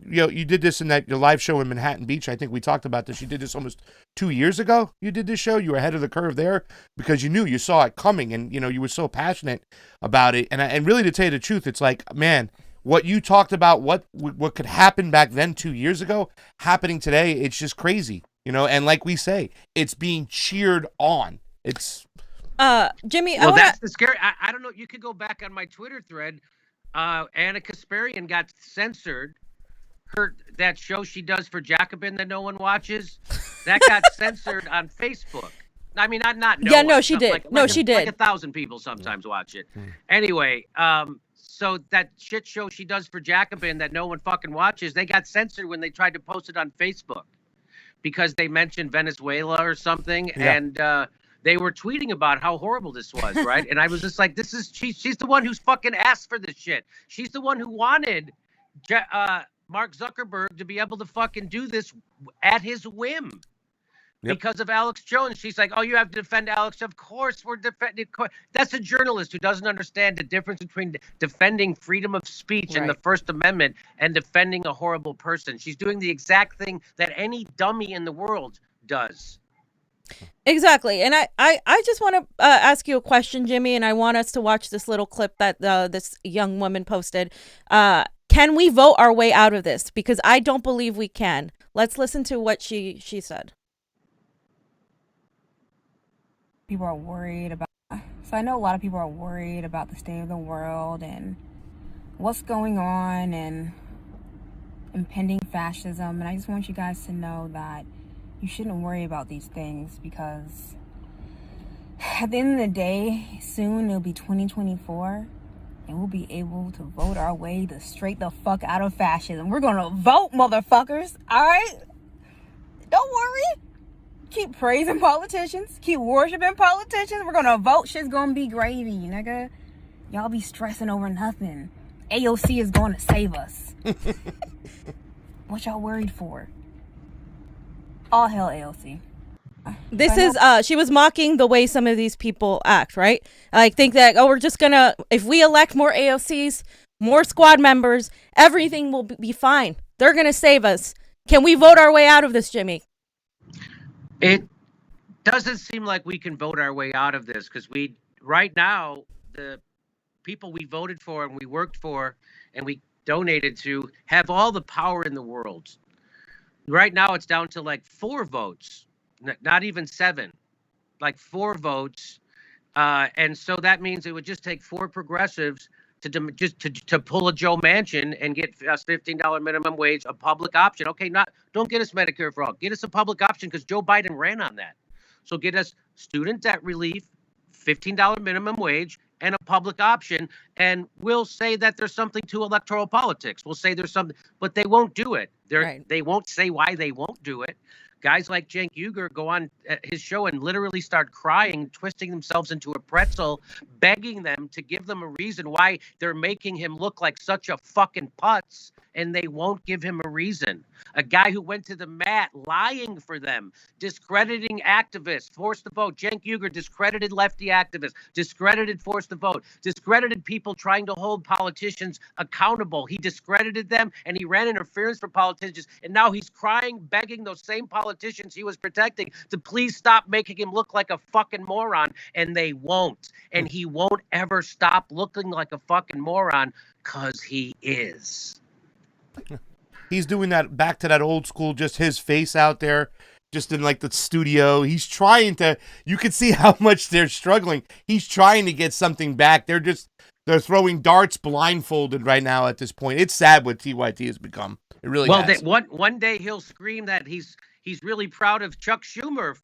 You know, you did this in your live show in Manhattan Beach. I think we talked about this. You did this almost 2 years ago. You did this show. You were ahead of the curve there because you saw it coming, and you were so passionate about it. And really, to tell you the truth, it's like, man, what you talked about, what could happen back then 2 years ago, happening today, it's just crazy. And like we say, it's being cheered on. It's Jimmy. Well, that's the scary. I don't know. You could go back on my Twitter thread. Anna Kasparian got censored. That show she does for Jacobin that no one watches, that got censored on Facebook. I mean, not no. Yeah, one, no, she did. She did. Like 1,000 people sometimes watch it. Anyway, so that shit show she does for Jacobin that no one fucking watches, they got censored when they tried to post it on Facebook because they mentioned Venezuela or something, and they were tweeting about how horrible this was, right? And I was just like, she's the one who's fucking asked for this shit. She's the one who wanted Mark Zuckerberg to be able to fucking do this at his whim because of Alex Jones. She's like, oh, you have to defend Alex. Of course we're defending. That's a journalist who doesn't understand the difference between defending freedom of speech and the First Amendment and defending a horrible person. She's doing the exact thing that any dummy in the world does. Exactly. And I just want to ask you a question, Jimmy, and I want us to watch this little clip that this young woman posted. Can we vote our way out of this? Because I don't believe we can. Let's listen to what she said. People are worried about. So I know a lot of people are worried about the state of the world and what's going on and impending fascism. And I just want you guys to know that you shouldn't worry about these things because at the end of the day, soon it'll be 2024. And we'll be able to vote our way to straight the fuck out of fascism. We're going to vote, motherfuckers. All right? Don't worry. Keep praising politicians. Keep worshiping politicians. We're going to vote. Shit's going to be gravy, nigga. Y'all be stressing over nothing. AOC is going to save us. What y'all worried for? All hell AOC. This is she was mocking the way some of these people act, right? Like think that we're just gonna, if we elect more AOCs, more squad members, everything will be fine. They're gonna save us. Can we vote our way out of this, Jimmy? It doesn't seem like we can vote our way out of this because right now the people we voted for and we worked for and we donated to have all the power in the world. Right now it's down to like 4 votes. Not even 7, like 4 votes. And so that means it would just take 4 progressives to pull a Joe Manchin and get us $15 minimum wage, a public option. Okay, don't get us Medicare for all. Get us a public option because Joe Biden ran on that. So get us student debt relief, $15 minimum wage, and a public option. And we'll say that there's something to electoral politics. We'll say there's something, but they won't do it. They won't say why they won't do it. guys like Cenk Uygur go on his show and literally start crying, twisting themselves into a pretzel, begging them to give them a reason why they're making him look like such a fucking putz, and they won't give him a reason. A guy who went to the mat lying for them, discrediting activists, forced the vote. Cenk Uygur discredited lefty activists, discredited forced the vote, discredited people trying to hold politicians accountable. He discredited them, and he ran interference for politicians, and now he's crying, begging those same politicians he was protecting to please stop making him look like a fucking moron, and they won't. And he won't ever stop looking like a fucking moron, because he is. He's doing that back to that old school, just his face out there, just in like the studio. He's trying to, you can see how much they're struggling. He's trying to get something back. They're throwing darts blindfolded right now at this point. It's sad what TYT has become. It really has. One day he'll scream that he's really proud of Chuck Schumer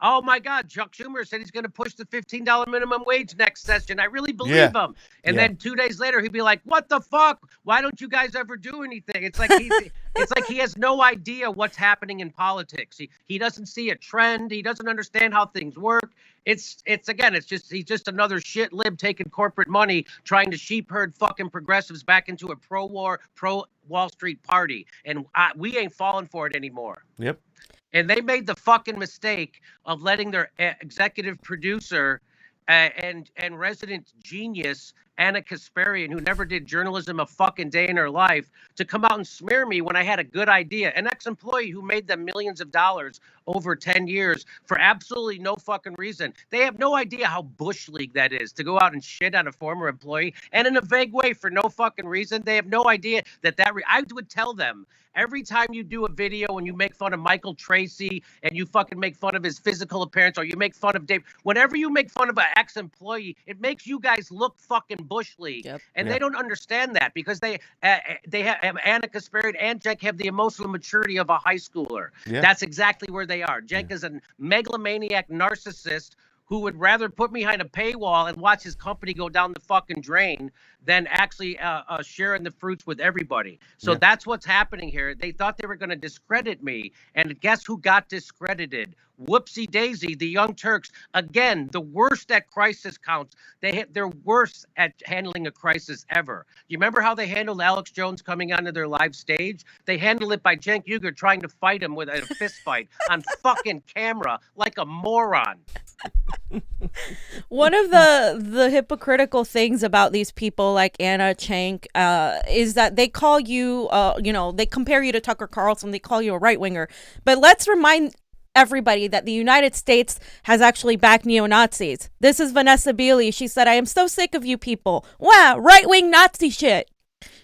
oh my God, Chuck Schumer said he's going to push the $15 minimum wage next session. I really believe him. And then 2 days later, he'd be like, what the fuck? Why don't you guys ever do anything? It's like he has no idea what's happening in politics. He doesn't see a trend. He doesn't understand how things work. He's just another shit lib taking corporate money, trying to sheep herd fucking progressives back into a pro-war, pro-Wall Street party. And we ain't falling for it anymore. Yep. And they made the fucking mistake of letting their executive producer and resident genius, Anna Kasparian, who never did journalism a fucking day in her life, to come out and smear me when I had a good idea. An ex-employee who made them millions of dollars over 10 years for absolutely no fucking reason. They have no idea how Bush League that is, to go out and shit on a former employee, and in a vague way for no fucking reason. They have no idea I would tell them, every time you do a video and you make fun of Michael Tracy and you fucking make fun of his physical appearance, or you make fun of Dave, whenever you make fun of an ex-employee, it makes you guys look fucking Bush League. Yep. And they don't understand that, because they have Anna Kasparian and Cenk have the emotional maturity of a high schooler. Yeah. That's exactly where they are. Cenk is a megalomaniac narcissist who would rather put me behind a paywall and watch his company go down the fucking drain than actually sharing the fruits with everybody. So that's what's happening here. They thought they were going to discredit me. And guess who got discredited? Whoopsie daisy, the Young Turks. Again, the worst at crisis counts. They're worse at handling a crisis ever. You remember how they handled Alex Jones coming onto their live stage? They handled it by Cenk Uygur trying to fight him with a fist fight on fucking camera like a moron. One of the hypocritical things about these people like Anna, Cenk, is that they call you, they compare you to Tucker Carlson. They call you a right winger. But let's remind everybody that the United States has actually backed neo-Nazis. This is Vanessa Beeley. She said, I am so sick of you people. Wow, right-wing Nazi shit.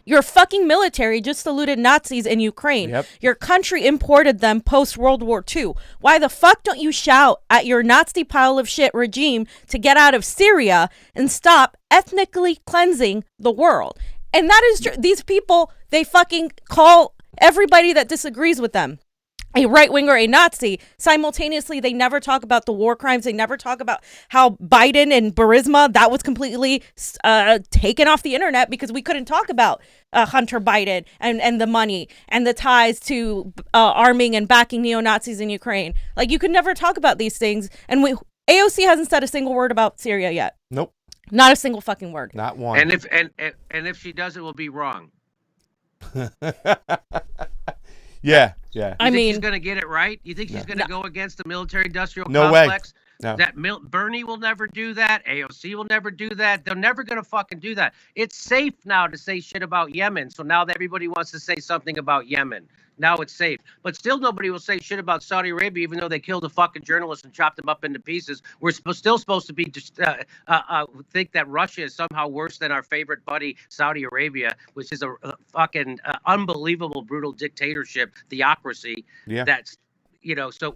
Your fucking military just saluted Nazis in Ukraine. Yep. Your country imported them post-World War II. Why the fuck don't you shout at your Nazi pile of shit regime to get out of Syria and stop ethnically cleansing the world? And that is true. These people, they fucking call everybody that disagrees with them a right-winger, a Nazi. Simultaneously, they never talk about the war crimes. They never talk about how Biden and Burisma, that was completely taken off the internet because we couldn't talk about Hunter Biden and the money and the ties to arming and backing neo-Nazis in Ukraine. Like, you could never talk about these things. And AOC hasn't said a single word about Syria yet. Nope. Not a single fucking word. Not one. And if she does, it will be wrong. Yeah. You think she's going to get it right? You think she's going to go against the military-industrial complex? No. Bernie will never do that. AOC will never do that. They're never going to fucking do that. It's safe now to say shit about Yemen. So now that everybody wants to say something about Yemen. Now it's safe. But still nobody will say shit about Saudi Arabia, even though they killed a fucking journalist and chopped him up into pieces. We're still supposed to be just think that Russia is somehow worse than our favorite buddy, Saudi Arabia, which is a fucking unbelievable, brutal dictatorship, theocracy. Yeah. That's,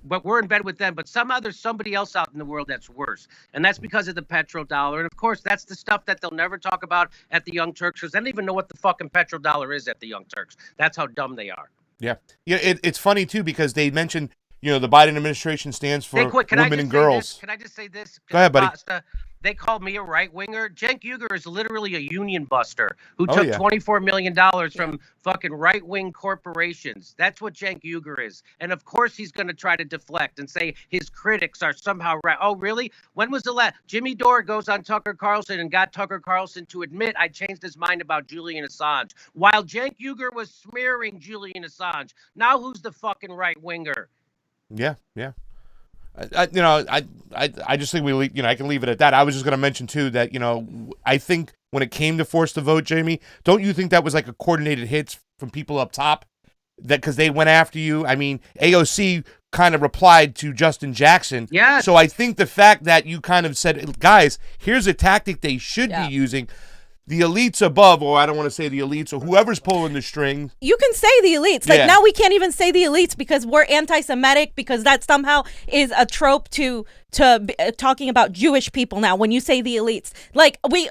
but we're in bed with them. But somehow there's somebody else out in the world that's worse. And that's because of the petrodollar. And of course, that's the stuff that they'll never talk about at the Young Turks, because they don't even know what the fucking petrodollar is at the Young Turks. That's how dumb they are. Yeah. It's funny, too, because they mentioned, the Biden administration stands for women and girls. Can I just say this? Go ahead, buddy. they call me a right winger. Cenk Uygur is literally a union buster who Oh, took yeah. $24 million from fucking right wing corporations. That's what Cenk Uygur is. And of course, he's going to try to deflect and say his critics are somehow right. Oh, really? When was the last? Jimmy Dore goes on Tucker Carlson and got Tucker Carlson to admit I changed his mind about Julian Assange, while Cenk Uygur was smearing Julian Assange. Now who's the fucking right winger? Yeah, yeah. I just think I can leave it at that. I was just going to mention too that I think when it came to force the vote, Jamie, don't you think that was like a coordinated hit from people up top? That because they went after you. I mean, AOC kind of replied to Justin Jackson. Yeah. So I think the fact that you kind of said, guys, here's a tactic they should be using. The elites above, or I don't want to say the elites, or whoever's pulling the string. You can say the elites. Like now we can't even say the elites because we're anti-Semitic, because that somehow is a trope to talking about Jewish people now when you say the elites. Like we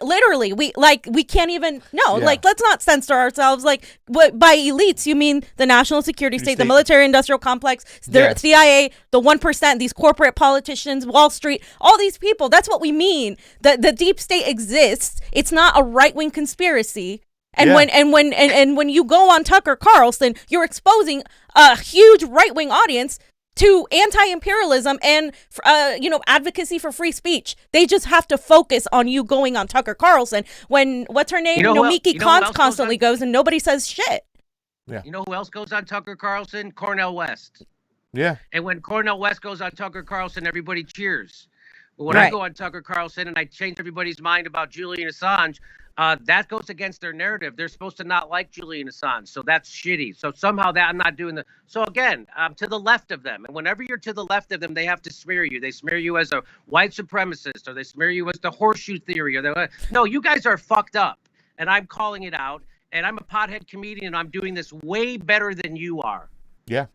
can't even like let's not censor ourselves. Like what by elites you mean the national security state, the military industrial complex, the CIA, the 1%, these corporate politicians, Wall Street, all these people. That's what we mean. The deep state exists. It's not a right-wing conspiracy. And when you go on Tucker Carlson, you're exposing a huge right-wing audience to anti-imperialism and advocacy for free speech. They just have to focus on you going on Tucker Carlson when what's her name, Nomiki Konst constantly goes and nobody says shit. Yeah. You know who else goes on Tucker Carlson? Cornel West. Yeah. And when Cornel West goes on Tucker Carlson, everybody cheers. But when I go on Tucker Carlson and I change everybody's mind about Julian Assange, that goes against their narrative. They're supposed to not like Julian Assange, so that's shitty. So somehow that I'm not doing So again, I'm to the left of them. And whenever you're to the left of them, they have to smear you. They smear you as a white supremacist, or they smear you as the horseshoe theory. No, you guys are fucked up. And I'm calling it out. And I'm a pothead comedian, and I'm doing this way better than you are. Yeah.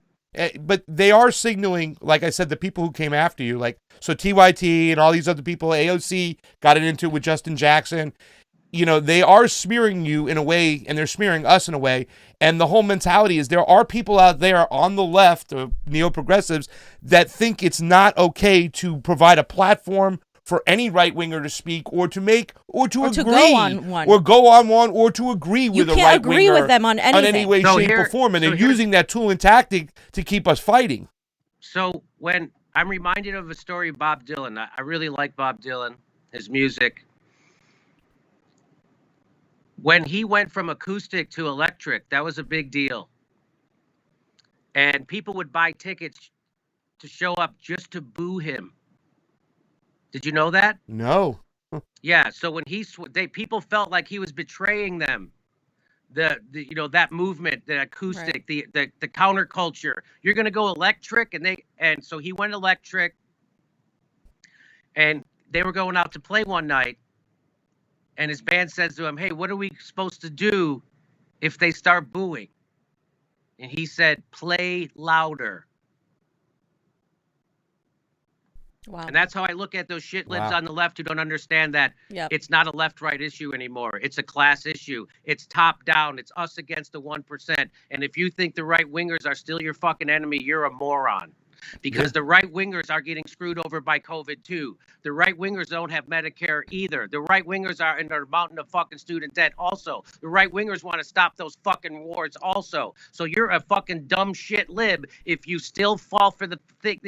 But they are signaling, like I said, the people who came after you, like, so TYT and all these other people, AOC got it into it with Justin Jackson. They are smearing you in a way, and they're smearing us in a way. And the whole mentality is there are people out there on the left, or neo-progressives, that think it's not okay to provide a platform for any right-winger to speak or to make or to agree go on one. or go on one or to agree with a right-winger. You can't agree with them on anything. On any way, shape, or form. And they're using that tool and tactic to keep us fighting. So when I'm reminded of a story of Bob Dylan, I really like Bob Dylan, his music. When he went from acoustic to electric, that was a big deal. And people would buy tickets to show up just to boo him. Did you know that? No. Yeah. So when people felt like he was betraying them, that movement, the acoustic, right. the counterculture. You're gonna go electric, and so he went electric, and they were going out to play one night, and his band says to him, "Hey, what are we supposed to do if they start booing?" And he said, "Play louder." Wow. And that's how I look at those shit libs on the left who don't understand that it's not a left-right issue anymore. It's a class issue. It's top down. It's us against the 1%. And if you think the right-wingers are still your fucking enemy, you're a moron. Because the right-wingers are getting screwed over by COVID too. The right-wingers don't have Medicare either. The right-wingers are in a mountain of fucking student debt also. The right-wingers want to stop those fucking wars also. So you're a fucking dumb shit lib if you still fall for the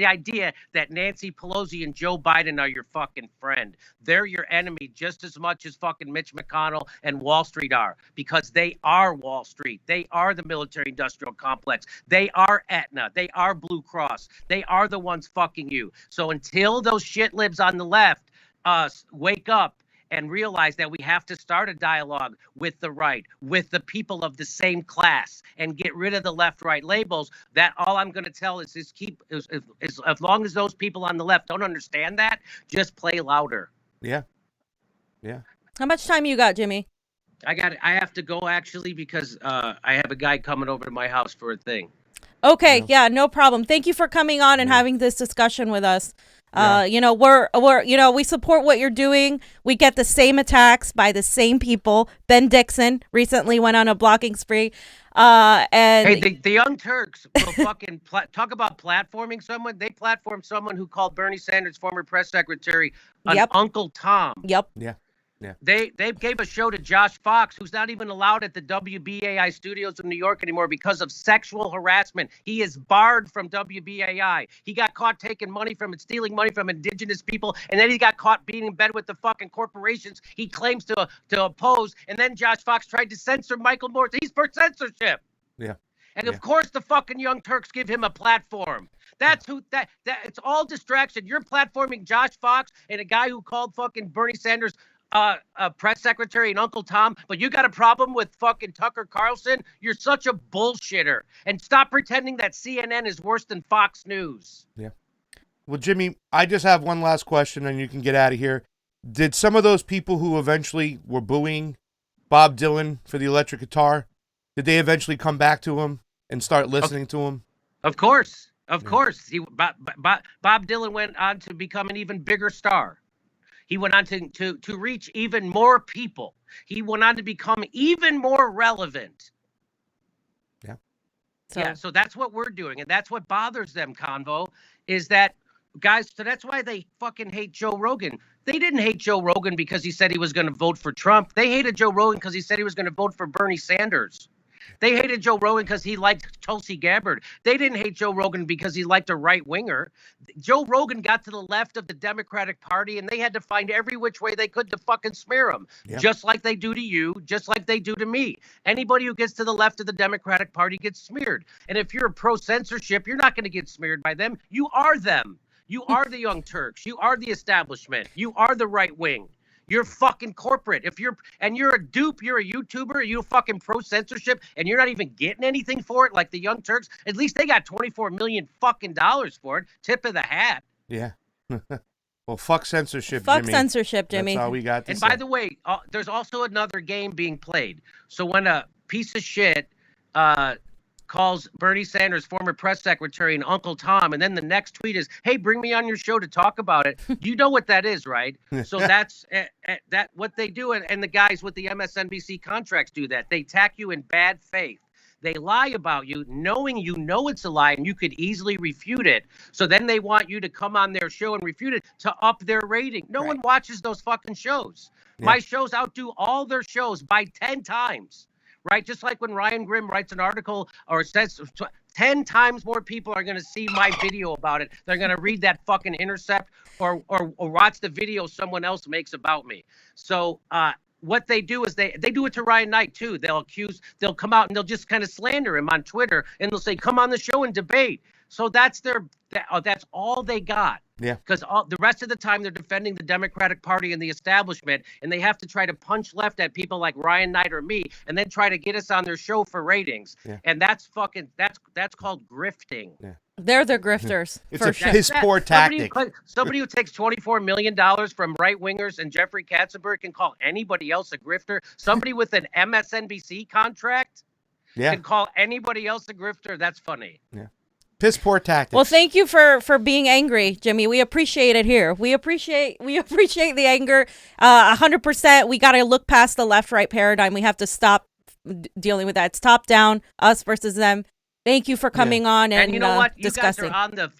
idea that Nancy Pelosi and Joe Biden are your fucking friend. They're your enemy just as much as fucking Mitch McConnell and Wall Street are, because they are Wall Street. They are the military industrial complex. They are Aetna. They are Blue Cross. They are the ones fucking you. So until those shit libs on the left wake up and realize that we have to start a dialogue with the right, with the people of the same class, and get rid of the left-right labels, that all I'm going to tell is as long as those people on the left don't understand that, just play louder. Yeah. Yeah. How much time you got, Jimmy? I have to go, actually, because I have a guy coming over to my house for a thing. Okay, yeah, no problem. Thank you for coming on and having this discussion with us. We support what you're doing. We get the same attacks by the same people. Ben Dixon recently went on a blocking spree. And Hey, the Young Turks will fucking talk about platforming someone. They platformed someone who called Bernie Sanders' former press secretary an Yep. Uncle Tom. Yep. Yeah. They gave a show to Josh Fox, who's not even allowed at the WBAI studios in New York anymore because of sexual harassment. He is barred from WBAI. He got caught taking money from and stealing money from indigenous people, and then he got caught being in bed with the fucking corporations he claims to oppose. And then Josh Fox tried to censor Michael Moore. He's for censorship. Yeah. And of course, the fucking Young Turks give him a platform. That's who that it's all distraction. You're platforming Josh Fox and a guy who called fucking Bernie Sanders press secretary and Uncle Tom, but you got a problem with fucking Tucker Carlson? You're such a bullshitter. And stop pretending that CNN is worse than Fox News. Yeah. Well, Jimmy, I just have one last question and you can get out of here. Did some of those people who eventually were booing Bob Dylan for the electric guitar, did they eventually come back to him and start listening to him? Of course. Of course. Bob Dylan went on to become an even bigger star. He went on to reach even more people. He went on to become even more relevant. Yeah. So that's what we're doing. And that's what bothers them, Convo, is that, guys, so that's why they fucking hate Joe Rogan. They didn't hate Joe Rogan because he said he was going to vote for Trump. They hated Joe Rogan because he said he was going to vote for Bernie Sanders. They hated Joe Rogan because he liked Tulsi Gabbard. They didn't hate Joe Rogan because he liked a right-winger. Joe Rogan got to the left of the Democratic Party, and they had to find every which way they could to fucking smear him, just like they do to you, just like they do to me. Anybody who gets to the left of the Democratic Party gets smeared. And if you're pro-censorship, you're not going to get smeared by them. You are them. You are the Young Turks. You are the establishment. You are the right wing. You're fucking corporate. If you're a dupe, you're a YouTuber, you fucking pro-censorship, and you're not even getting anything for it, like the Young Turks. At least they got $24 million fucking dollars for it. Tip of the hat. Yeah. Well, fuck censorship, Fuck Jimmy. censorship, Jimmy. That's all we got to And say. by the way, there's also another game being played. So when a piece of shit calls Bernie Sanders, former press secretary, and Uncle Tom, and then the next tweet is, "Hey, bring me on your show to talk about it." You know what that is, right? So that's that what they do, and the guys with the MSNBC contracts do that. They attack you in bad faith. They lie about you, knowing you know it's a lie and you could easily refute it. So then they want you to come on their show and refute it to up their rating. No one watches those fucking shows. Yeah. My shows outdo all their shows by 10 times. Right? Just like when Ryan Grimm writes an article or says 10 times more people are going to see my video about it. They're going to read that fucking Intercept or watch the video someone else makes about me. So what they do is they do it to Ryan Knight, too. They'll come out and they'll just kind of slander him on Twitter and they'll say, come on the show and debate. So that's all they got. Yeah. Because the rest of the time they're defending the Democratic Party and the establishment, and they have to try to punch left at people like Ryan Knight or me, and then try to get us on their show for ratings. Yeah. And that's called grifting. Yeah. They're the grifters. It's a piss poor tactic. Somebody who takes $24 million from right wingers and Jeffrey Katzenberg can call anybody else a grifter. Somebody with an MSNBC contract can call anybody else a grifter. That's funny. Yeah. Piss poor tactics. Well, thank you for being angry, Jimmy. We appreciate it here. We appreciate the anger 100%. We got to look past the left-right paradigm. We have to stop dealing with that. It's top down, us versus them. Thank you for coming on and you know what? Discussing.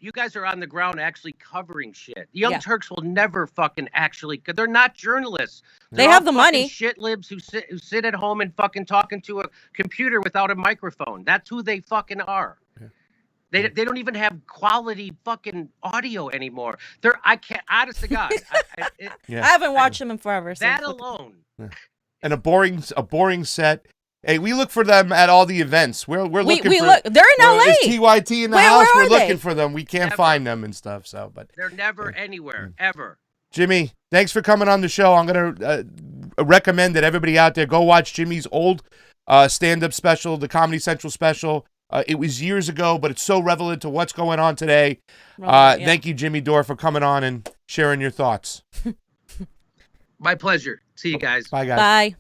You guys are on the ground actually covering shit. The Young Turks will never fucking actually. They're not journalists. They have the money. Shit libs who sit at home and fucking talking to a computer without a microphone. That's who they fucking are. They don't even have quality fucking audio anymore. I can't, honest to God. I haven't watched them in forever. So that alone. Yeah. And a boring set. Hey, we look for them at all the events. We're looking for. They're in LA. Is TYT in the house? We're looking for them. We can't find them and stuff. So, but they're never anywhere ever. Jimmy, thanks for coming on the show. I'm gonna recommend that everybody out there go watch Jimmy's old stand-up special, the Comedy Central special. It was years ago, but it's so relevant to what's going on today. Thank you, Jimmy Dore, for coming on and sharing your thoughts. My pleasure. See you guys. Bye, guys. Bye.